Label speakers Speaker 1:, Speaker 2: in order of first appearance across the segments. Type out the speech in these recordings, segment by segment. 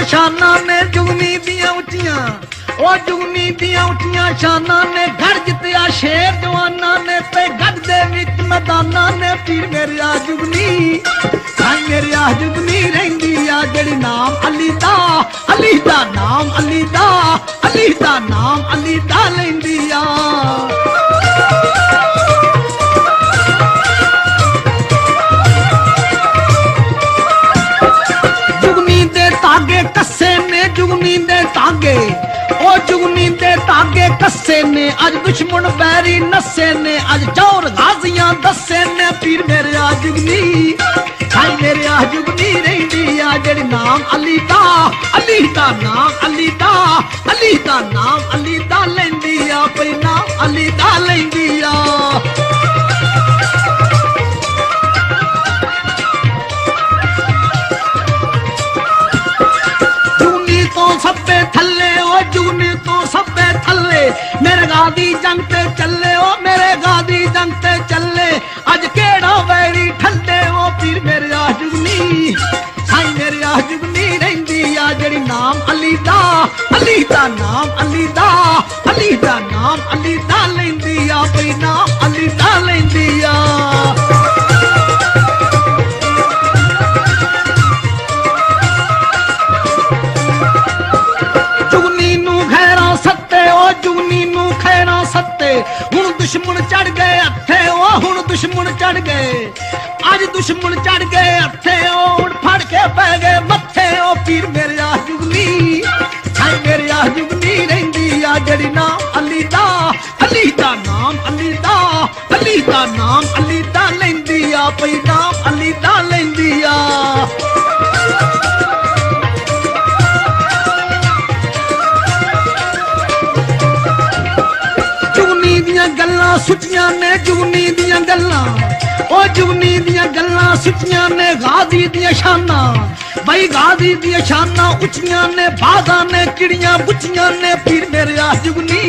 Speaker 1: शाना ने जुगनी दियां उचियां, ओ जुगनी दियां उचियां शाना ने घर जितया शेर जवाना ने ते गढ़ दे विच मैदाना ने पीर मेरे आ जुगनी साईं मेरे आ जुगनी रहिंदी आ जेड़ी नाम अली दा नाम अली दा नाम अली दा लैंदी आ। जुगनी दे तागे कस्से ने जुगनी दे तागे, ओ जुगनी दे तागे कस्से ने अज दुश्मन बैरी नस्से ने अज चौर गाजियां दस्से ने पीर मेरे आ जुगनी साईं मेरे आ जुगनी रहिंदी आ जेड़ी नाम अली दा नाम अली दा नाम अली दा लैंदी आ पई नाम अली दा लैंदी आ। जुगनी तो सब्बे थल्ले ओ जुगनी तो सब्बे थल्ले मेरे गादी जंग ते चले ओ मेरे गादी जंग ते चले अज केड़ा वैरी ठंडे ओ पीर मेरे आ जुगनी साईं मेरे आ जुगनी रहिंदी आ जेड़ी नाम अली दा नाम अली दा नाम अली दा लैंदी आ पई नाम अली दा लैंदी आ। जुगनी नू खैरा सत्ते ओ जुगनी नू खैरा सत्ते हुण दुश्मन चढ़ गए हथे ओ हुण दुश्मन चढ़ गए अज दुश्मन चढ़ गए हथे ओ हुण फड़ के पै गए मत्थे ओ पीर मेरे आ जुगनी साईं मेरे आ जुगनी रहिंदी आ जेड़ी नाम अली दा नाम अली दा नाम अली दा लैंदी आ पई नाम अली दा लैंदी आ। जुगनी दियां गल्लां सुचियां ने जुगनी दियां गल्लां ओ जुगनी दियां गल्लां सुचियां ने गादी दियां शाना बई गादी दियां शाना उचियां ने बादा ने चिड़ियां बुचियां ने पीर मेरे आ जुगनी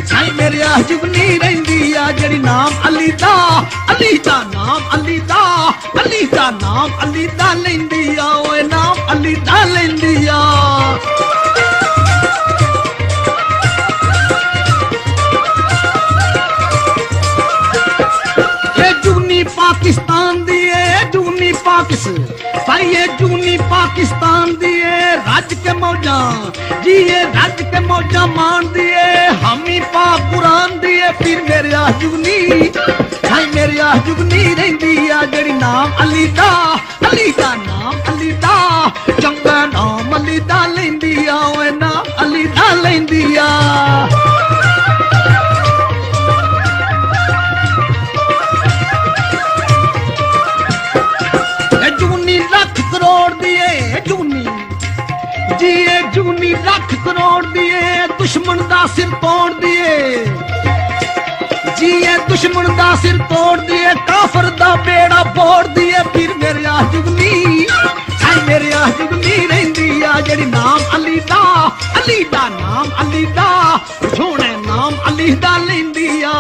Speaker 1: साईं मेरे आ जुगनी रहिंदी आ जेड़ी नाम अली दा नाम अली दा नाम अली दा लैंदी आ ओए नाम अली दा लैंदी आ। पाकिस्तान दिए जुगनी पर ये जुगनी पाकिस्तान दिए रज के मौजा जी ये रज के मौजा मान दिए हामी पाक कुरान दिए पीर मेरे आ जुगनी साईं मेरे आ जुगनी रहिंदी आ जेड़ी नाम अली दा नाम अली दा चंगा नाम अली दा लैंदी आ ओए नाम अली दा लैंदी आ। जुगनी लाख करोड़ दिए दुश्मन दा सिर तोड़ दिए जी दुश्मन दा सिर तोड़ दिए काफर दा बेड़ा बोड़ दिए पीर मेरे आ जुगनी साईं मेरे आ जुगनी रहिंदी आ जेड़ी नाम अली दा नाम अली दा सोहणे नाम अली दा लैंदी आ।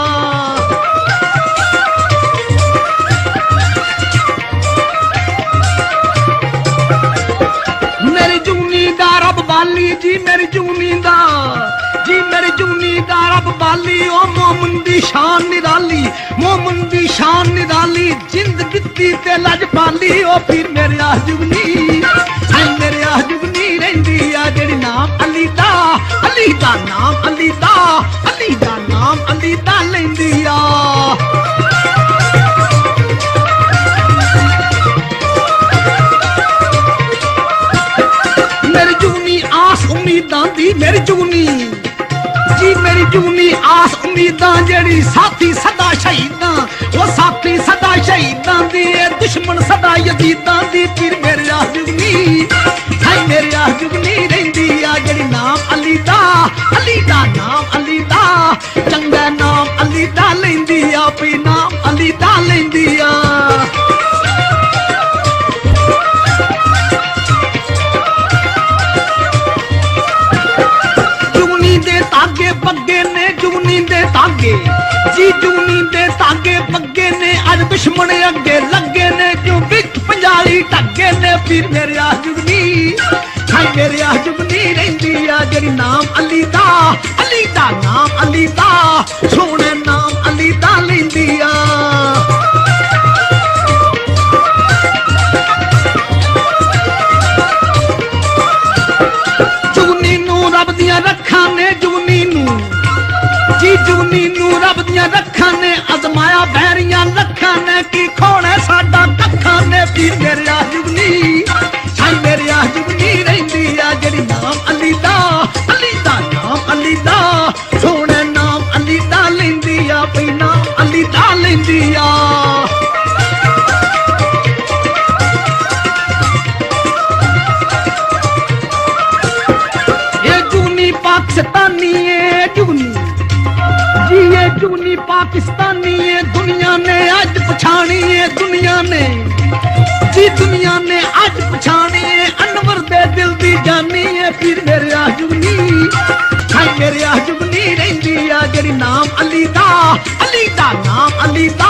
Speaker 1: जी मेरी जुगनी दा रब बाली ओ मोमन दी शान निराली मोमन दी शान निराली जिंद दित्ती ते लज पाली ओ पीर मेरे आ जुगनी साईं मेरे आ जुगनी रहिंदी आ जेड़ी नाम अली दा नाम अली दा नाम अली दा लैंदी आ। मेरी जुगनी आस उम्मीदां दी मेरी जुगनी जी मेरी जुगनी आस उम्मीदां जेड़ी साथी सदा शहीदां वो साथी सदा शहीदां दी दुश्मन सदा यजीदां दी पीर मेरे आ जुगनी साईं मेरे आ जुगनी रहिंदी आ जेड़ी नाम अली दा नाम अली दा चंगा नाम अली दा लैंदी आ पई नाम अली दा लैंदी आ। तागे बग्गे ने जुगनी दे तागे जी जुगनी दे तागे बग्गे ने अज दुश्मन अगे लगे ने क्यों बिच पंजाली टगे ने पीर मेरे आ जुगनी साईं मेरे जुगनी रहिंदी आ जेड़ी नाम अली दा नाम अली दा सोने नाम अली दा लैंदी आ जुगनी नू रब दियां रखां ने जुगनी नू जी जुगनी नू रब दियां रखां ने अजमाया बैरियां लखां ने की खोने साडा कखां ने पीर मेरे जुगनी साईं मेरे जुगनी रहिंदी आ जेड़ी नाम अली दा नाम अली दा सोने नाम अली दा लैंदी आ पई नाम अली दा लैंदी आ पाकिस्तानी है जुगनी जी ये जुगनी पाकिस्तानी है दुनिया ने आज पछाणी है दुनिया ने जी दुनिया ने आज पछाणी है अनवर दे दिल दी जानी है पीर मेरे जुगनी साईं मेरे जुगनी रहिंदी आ जेड़ी नाम अली दा नाम अली दा